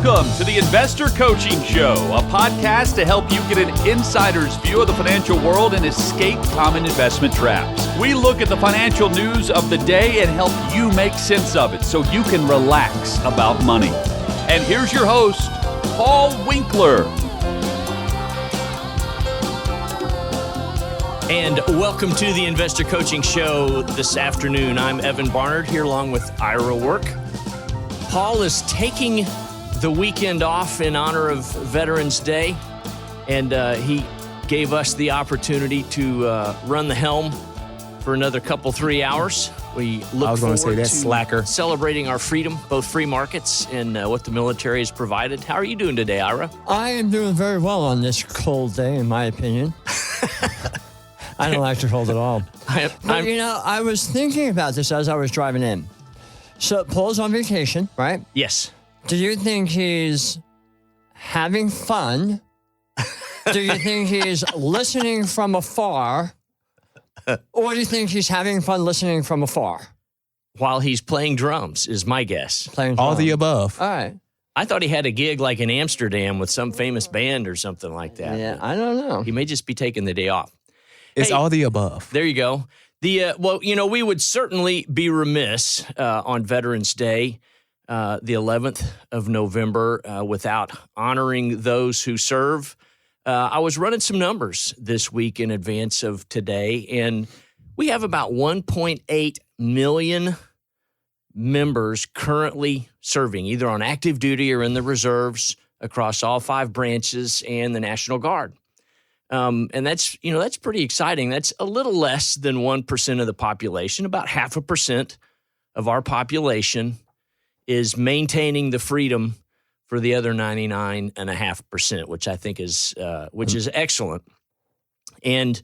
Welcome to the Investor Coaching Show, a podcast to help you get an insider's view of the financial world and escape common investment traps. We look at the financial news of the day and help you make sense of it so you can relax about money. And here's your host, Paul Winkler. And welcome to the Investor Coaching Show this afternoon. I'm Evan Barnard here along with Ira Work. Paul is taking the weekend off in honor of Veterans Day, and he gave us the opportunity to run the helm for another 3 hours. We look forward to celebrating our freedom, both free markets and what the military has provided. How are you doing today, Ira? I am doing very well on this cold day, in my opinion. I don't like the cold at all. I was thinking about this as I was driving in. So Paul's on vacation, right? Yes. Do you think he's having fun? Do you think he's listening from afar? Or do you think he's having fun listening from afar? While he's playing drums, is my guess. Playing drums. All the above. All right. I thought he had a gig like in Amsterdam with some famous band or something like that. Yeah, I don't know. He may just be taking the day off. It's all the above. There you go. We would certainly be remiss on Veterans Day, the 11th of November, without honoring those who serve. I was running some numbers this week in advance of today, and we have about 1.8 million members currently serving, either on active duty or in the reserves across all 5 branches and the National Guard. And that's pretty exciting. That's a little less than 1% of the population. About 0.5% of our population is maintaining the freedom for the other 99.5%, which I think is excellent. And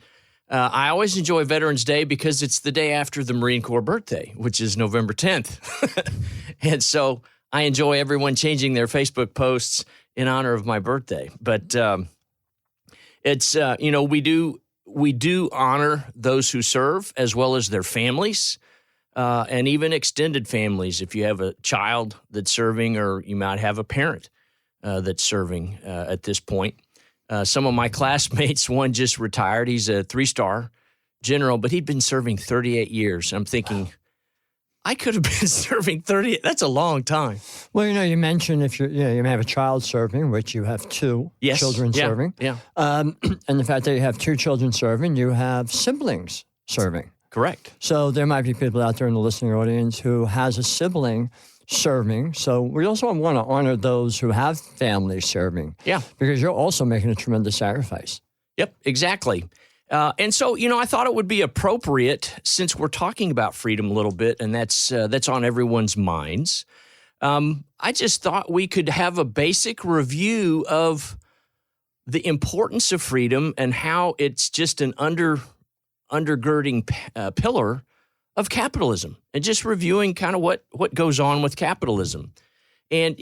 I always enjoy Veterans Day because it's the day after the Marine Corps birthday, which is November 10th. And so I enjoy everyone changing their Facebook posts in honor of my birthday. But it's we do honor those who serve as well as their families, and even extended families. If you have a child that's serving, or you might have a parent that's serving at this point. Some of my classmates, one just retired. He's a 3-star general, but he'd been serving 38 years. I'm thinking, I could have been serving 30. That's a long time. Well, you mentioned if you may have a child serving, which you have 2 children serving. Yeah. And the fact that you have 2 children serving, you have siblings serving. Correct. So there might be people out there in the listening audience who has a sibling serving. So we also want to honor those who have families serving. Yeah. Because you're also making a tremendous sacrifice. Yep, exactly. And so, I thought it would be appropriate, since we're talking about freedom a little bit, and that's on everyone's minds. I just thought we could have a basic review of the importance of freedom and how it's just an undergirding pillar of capitalism, and just reviewing kind of what goes on with capitalism. And,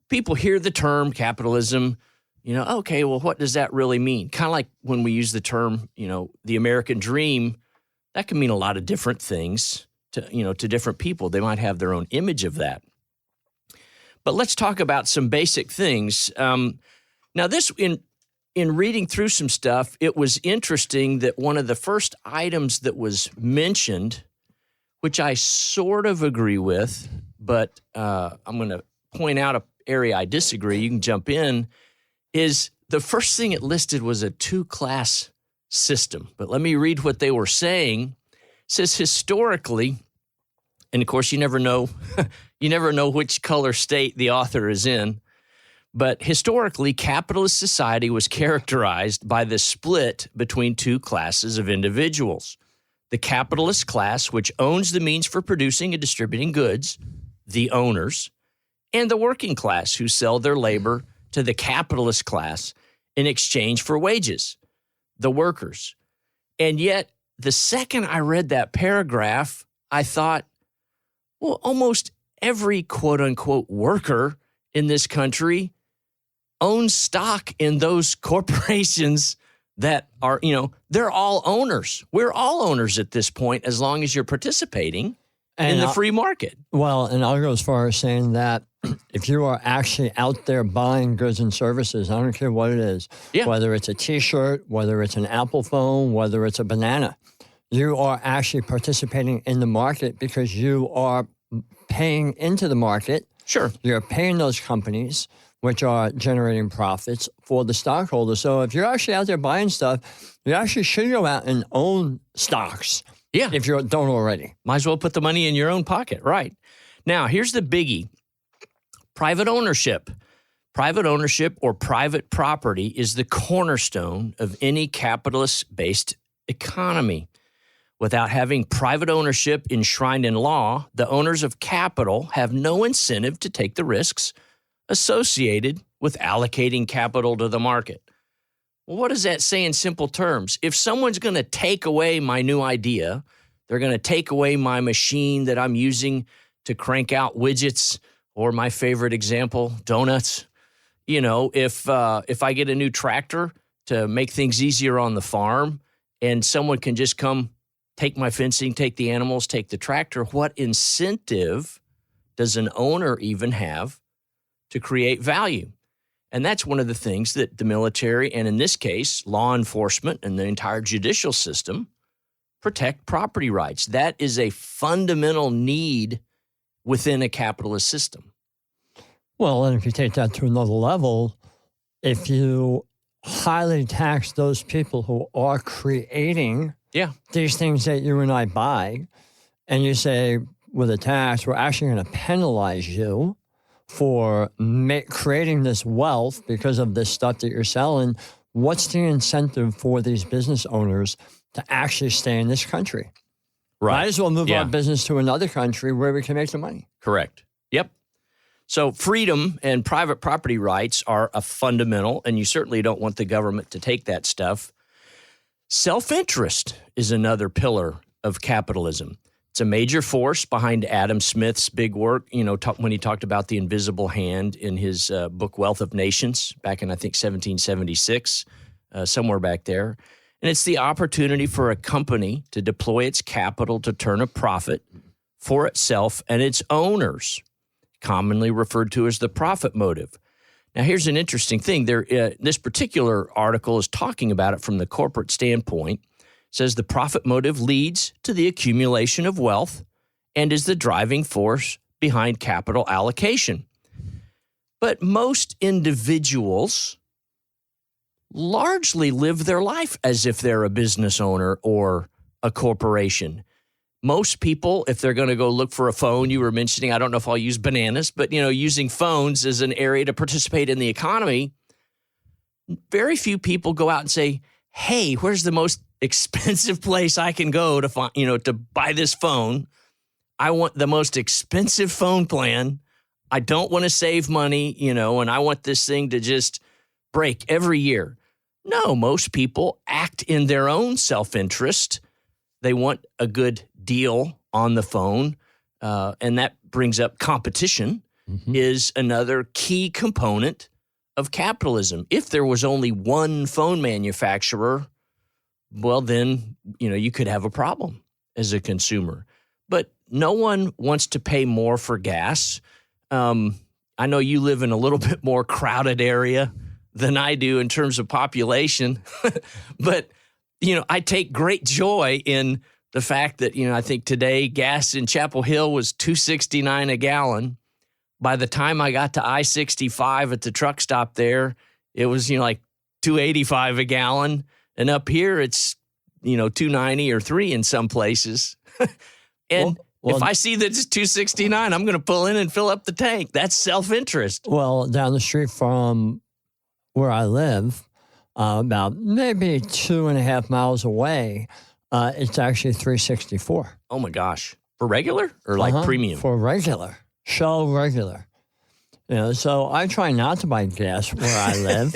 people hear the term capitalism. Okay, well, what does that really mean? Kind of like when we use the term, the American dream, that can mean a lot of different things to different people. They might have their own image of that. But let's talk about some basic things. Now, this, in reading through some stuff, it was interesting that one of the first items that was mentioned, which I sort of agree with, but I'm going to point out an area I disagree. You can jump in. Is the first thing it listed was a 2-class system. But let me read what they were saying. It says historically, and of course you never know which color state the author is in, but historically capitalist society was characterized by the split between 2 classes of individuals. The capitalist class, which owns the means for producing and distributing goods, the owners, and the working class, who sell their labor to the capitalist class in exchange for wages, the workers. And yet, the second I read that paragraph, I thought, well, almost every quote-unquote worker in this country owns stock in those corporations that are, they're all owners. We're all owners at this point, as long as you're participating in the free market. Well, and I'll go as far as saying that if you are actually out there buying goods and services, I don't care what it is, whether it's a T-shirt, whether it's an Apple phone, whether it's a banana, you are actually participating in the market because you are paying into the market. Sure. You're paying those companies, which are generating profits for the stockholders. So if you're actually out there buying stuff, you actually should go out and own stocks. Yeah. If you don't already. Might as well put the money in your own pocket. Right. Now, here's the biggie. Private ownership. Private ownership or private property is the cornerstone of any capitalist-based economy. Without having private ownership enshrined in law, the owners of capital have no incentive to take the risks associated with allocating capital to the market. Well, what does that say in simple terms? If someone's going to take away my new idea, they're going to take away my machine that I'm using to crank out widgets, or my favorite example, donuts. You know, if I get a new tractor to make things easier on the farm and someone can just come take my fencing, take the animals, take the tractor, what incentive does an owner even have to create value? And that's one of the things that the military, and in this case, law enforcement and the entire judicial system, protect property rights. That is a fundamental need within a capitalist system. Well, and if you take that to another level, if you highly tax those people who are creating these things that you and I buy, and you say, with a tax, we're actually going to penalize you for creating this wealth because of this stuff that you're selling, what's the incentive for these business owners to actually stay in this country? Right. Might as well move our business to another country where we can make the money. Correct. Yep. So freedom and private property rights are a fundamental, and you certainly don't want the government to take that stuff. Self-interest is another pillar of capitalism. It's a major force behind Adam Smith's big work, you know, when he talked about the invisible hand in his book, Wealth of Nations, back in, I think, 1776, somewhere back there. And it's the opportunity for a company to deploy its capital to turn a profit for itself and its owners, commonly referred to as the profit motive. Now, here's an interesting thing. This particular article is talking about it from the corporate standpoint. It says the profit motive leads to the accumulation of wealth and is the driving force behind capital allocation. But most individuals largely live their life as if they're a business owner or a corporation. Most people, if they're going to go look for a phone, you were mentioning, I don't know if I'll use bananas, but, you know, using phones as an area to participate in the economy, very few people go out and say, hey, where's the most expensive place I can go to find, to buy this phone? I want the most expensive phone plan. I don't want to save money, and I want this thing to just break every year. No, most people act in their own self-interest. They want a good deal on the phone, and that brings up competition is another key component of capitalism. If there was only one phone manufacturer, well, then, you could have a problem as a consumer. But no one wants to pay more for gas. I know you live in a little bit more crowded area than I do in terms of population, but, I take great joy in the fact that, I think today gas in Chapel Hill was $2.69 a gallon. By the time I got to I-65 at the truck stop there, it was, like $2.85 a gallon. And up here, it's, $2.90 or $3 in some places. And if I see that it's $2.69, I'm going to pull in and fill up the tank. That's self-interest. Well, down the street from where I live, about maybe 2.5 miles away, it's actually $3.64. Oh my gosh! For regular or like premium? For regular, Shell regular. So I try not to buy gas where I live.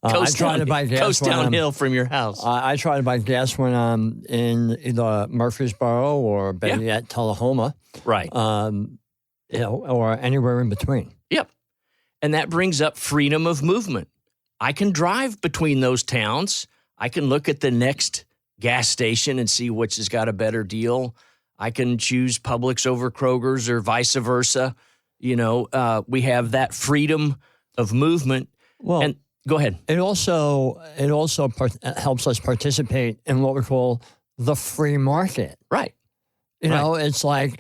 I try to buy gas coast downhill from your house. I try to buy gas when I'm in either Murfreesboro or better yet, Tullahoma. Right. Or anywhere in between. Yep. And that brings up freedom of movement. I can drive between those towns. I can look at the next gas station and see which has got a better deal. I can choose Publix over Kroger's or vice versa. We have that freedom of movement. Well, and go ahead. It also helps us participate in what we call the free market. Right. It's like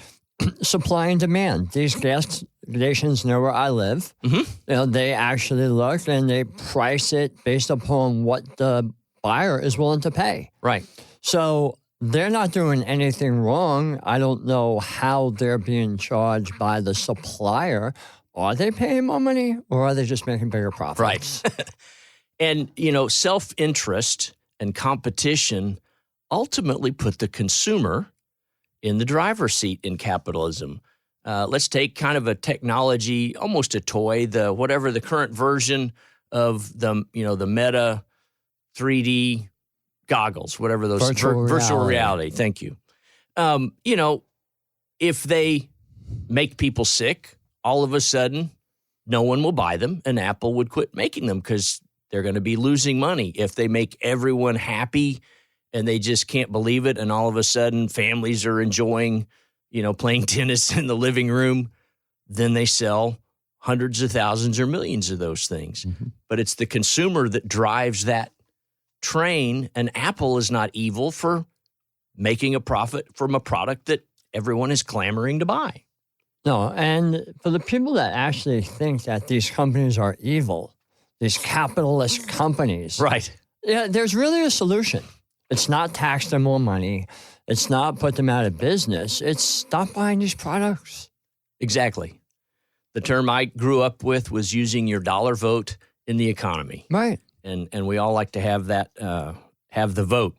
supply and demand. These gas stations know where I live. Mm-hmm. They actually look and they price it based upon what the buyer is willing to pay. Right. So they're not doing anything wrong. I don't know how they're being charged by the supplier. Are they paying more money or are they just making bigger profits? Right. And, self-interest and competition ultimately put the consumer in the driver's seat in capitalism. Let's take kind of a technology, almost a toy, whatever the current version of the Meta 3D goggles, whatever those virtual reality. Thank you. If they make people sick, all of a sudden, no one will buy them, and Apple would quit making them because they're going to be losing money. If they make everyone happy and they just can't believe it, and all of a sudden families are enjoying, playing tennis in the living room, then they sell hundreds of thousands or millions of those things. Mm-hmm. But it's the consumer that drives that train, and Apple is not evil for making a profit from a product that everyone is clamoring to buy. No, and for the people that actually think that these companies are evil, these capitalist companies. Right. Yeah, there's really a solution. It's not tax them more money. It's not put them out of business. It's stop buying these products. Exactly. The term I grew up with was using your dollar vote in the economy. Right. And we all like to have that, have the vote.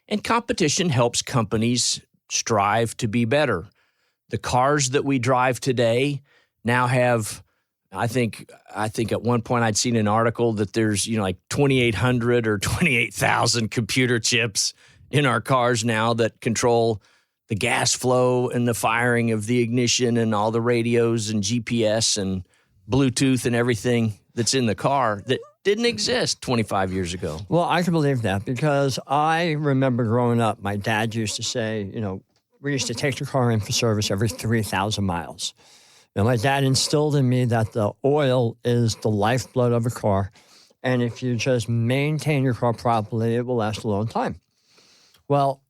And competition helps companies strive to be better. The cars that we drive today now have, I think at one point I'd seen an article that there's, like 2,800 or 28,000 computer chips in our cars now that control the gas flow and the firing of the ignition and all the radios and GPS and Bluetooth and everything that's in the car that didn't exist 25 years ago. Well, I can believe that because I remember growing up, my dad used to say, we used to take the car in for service every 3,000 miles. My dad instilled in me that the oil is the lifeblood of a car. And if you just maintain your car properly, it will last a long time. Well,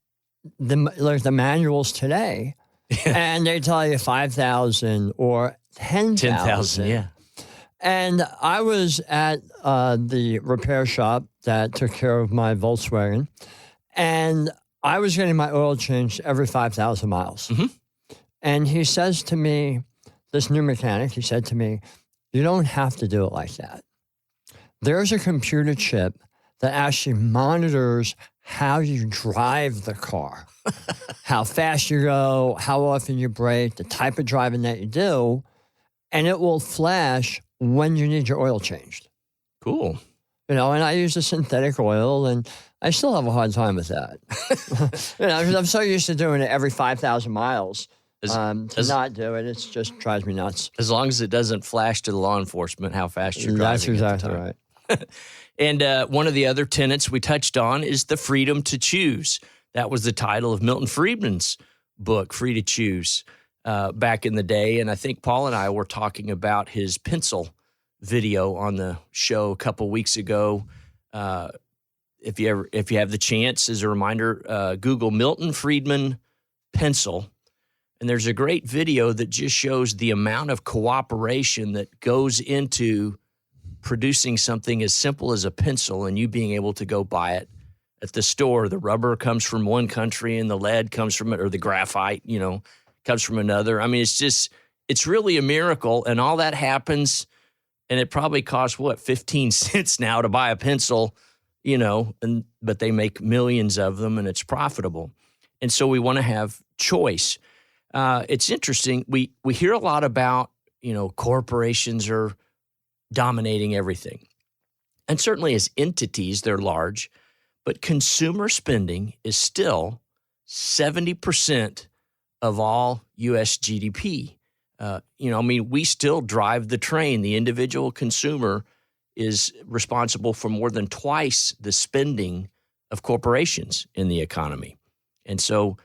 there's the manuals today, and they tell you 5,000 or 10,000. 10,000, yeah. And I was at the repair shop that took care of my Volkswagen, and I was getting my oil changed every 5,000 miles. Mm-hmm. And he says to me, this new mechanic, he said to me, you don't have to do it like that. There's a computer chip that actually monitors how you drive the car, how fast you go, how often you brake, the type of driving that you do, and it will flash when you need your oil changed. Cool. And I use a synthetic oil, and I still have a hard time with that. Because I'm so used to doing it every 5,000 miles. To not do it, it just drives me nuts. As long as it doesn't flash to the law enforcement how fast you're driving. That's exactly right. And one of the other tenets we touched on is the freedom to choose. That was the title of Milton Friedman's book, Free to Choose, back in the day. And I think Paul and I were talking about his pencil video on the show a couple weeks ago. If you have the chance, as a reminder, Google Milton Friedman pencil. And there's a great video that just shows the amount of cooperation that goes into producing something as simple as a pencil and you being able to go buy it at the store. The rubber comes from one country and the lead comes from it, or the graphite, comes from another. I mean, it's really a miracle. And all that happens, and it probably costs, 15 cents now to buy a pencil, but they make millions of them and it's profitable. And so we want to have choice. It's interesting. We hear a lot about, corporations are dominating everything. And certainly as entities, they're large, but consumer spending is still 70% of all U.S. GDP. We still drive the train. The individual consumer is responsible for more than twice the spending of corporations in the economy. And so,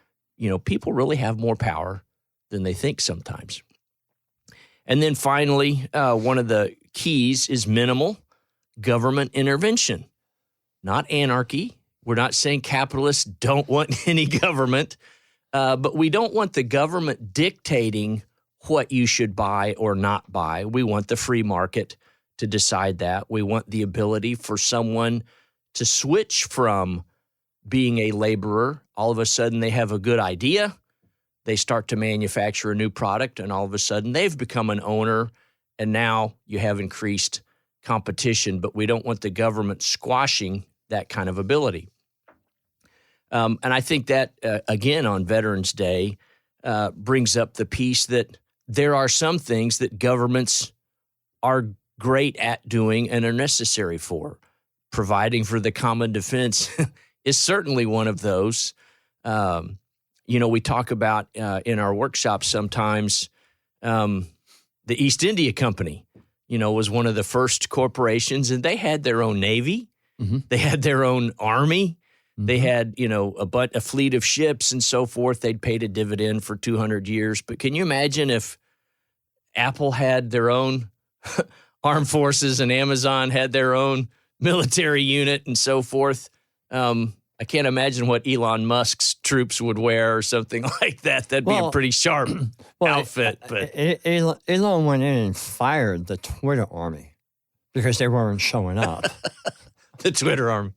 people really have more power than they think sometimes. And then finally, one of the keys is minimal government intervention, not anarchy. We're not saying capitalists don't want any government, but we don't want the government dictating what you should buy or not buy. We want the free market to decide that. We want the ability for someone to switch from being a laborer. All of a sudden, they have a good idea. They start to manufacture a new product, and all of a sudden, they've become an owner, and now you have increased competition. But we don't want the government squashing that kind of ability. And I think that, again, on Veterans Day, brings up the piece that there are some things that governments are great at doing and are necessary for. Providing for the common defense is certainly one of those. We talk about in our workshops sometimes the East India Company, was one of the first corporations, and they had their own Navy. Mm-hmm. They had their own Army. Mm-hmm. They had, a fleet of ships and so forth. They'd paid a dividend for 200 years. But can you imagine if Apple had their own armed forces and Amazon had their own military unit and so forth? I can't imagine what Elon Musk's troops would wear or something like that. That'd be a pretty sharp outfit. But Elon went in and fired the Twitter army because they weren't showing up. The Twitter army.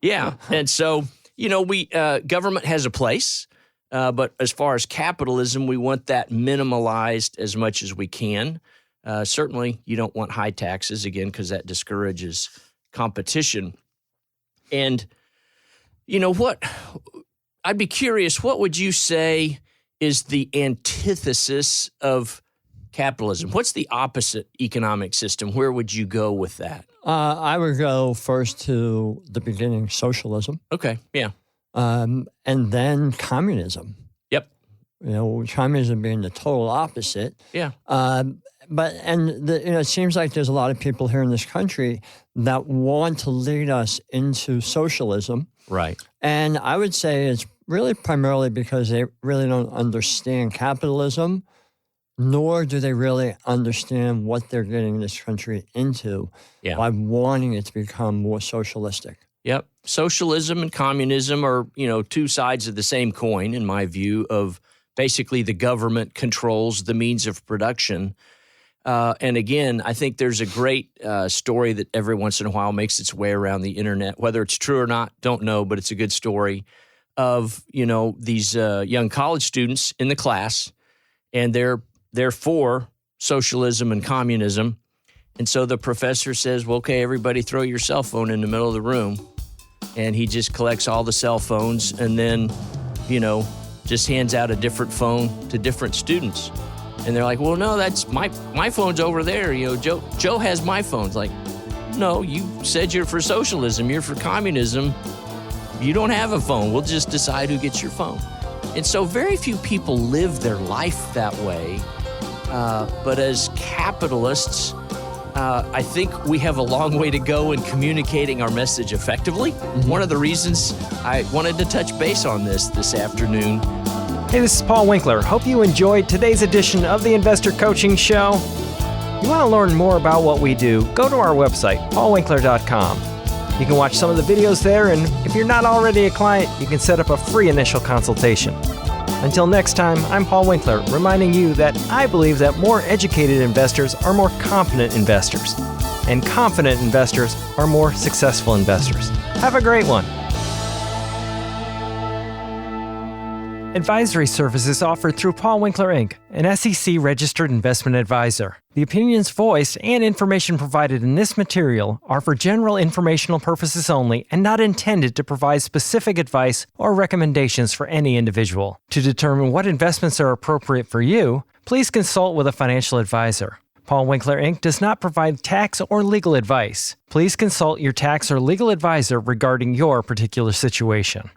Yeah. And so, government has a place, but as far as capitalism, we want that minimalized as much as we can. Certainly, you don't want high taxes, again, because that discourages competition. And, I'd be curious, what would you say is the antithesis of capitalism? What's the opposite economic system? Where would you go with that? I would go first to the beginning, socialism. Okay, yeah. And then communism. Yep. Communism being the total opposite. Yeah. It seems like there's a lot of people here in this country that want to lead us into socialism. Right. And I would say it's really primarily because they really don't understand capitalism, nor do they really understand what they're getting this country into by wanting it to become more socialistic. Yep. Socialism and communism are, two sides of the same coin, in my view, of basically the government controls the means of production. And again, I think there's a great story that every once in a while makes its way around the internet. Whether it's true or not, don't know, but it's a good story of, these young college students in the class, and they're for socialism and communism. And so the professor says, well, okay, everybody throw your cell phone in the middle of the room. And he just collects all the cell phones and then, just hands out a different phone to different students. And they're like, well, no, that's my phone's over there. Joe has my phone. It's like, no, you said you're for socialism. You're for communism. You don't have a phone. We'll just decide who gets your phone. And so very few people live their life that way. But as capitalists, I think we have a long way to go in communicating our message effectively. Mm-hmm. One of the reasons I wanted to touch base on this afternoon. Hey, this is Paul Winkler. Hope you enjoyed today's edition of the Investor Coaching Show. You want to learn more about what we do, go to our website, paulwinkler.com. You can watch some of the videos there, and if you're not already a client, you can set up a free initial consultation. Until next time, I'm Paul Winkler, reminding you that I believe that more educated investors are more confident investors, and confident investors are more successful investors. Have a great one. Advisory services offered through Paul Winkler, Inc., an SEC-registered investment advisor. The opinions voiced and information provided in this material are for general informational purposes only and not intended to provide specific advice or recommendations for any individual. To determine what investments are appropriate for you, please consult with a financial advisor. Paul Winkler, Inc. does not provide tax or legal advice. Please consult your tax or legal advisor regarding your particular situation.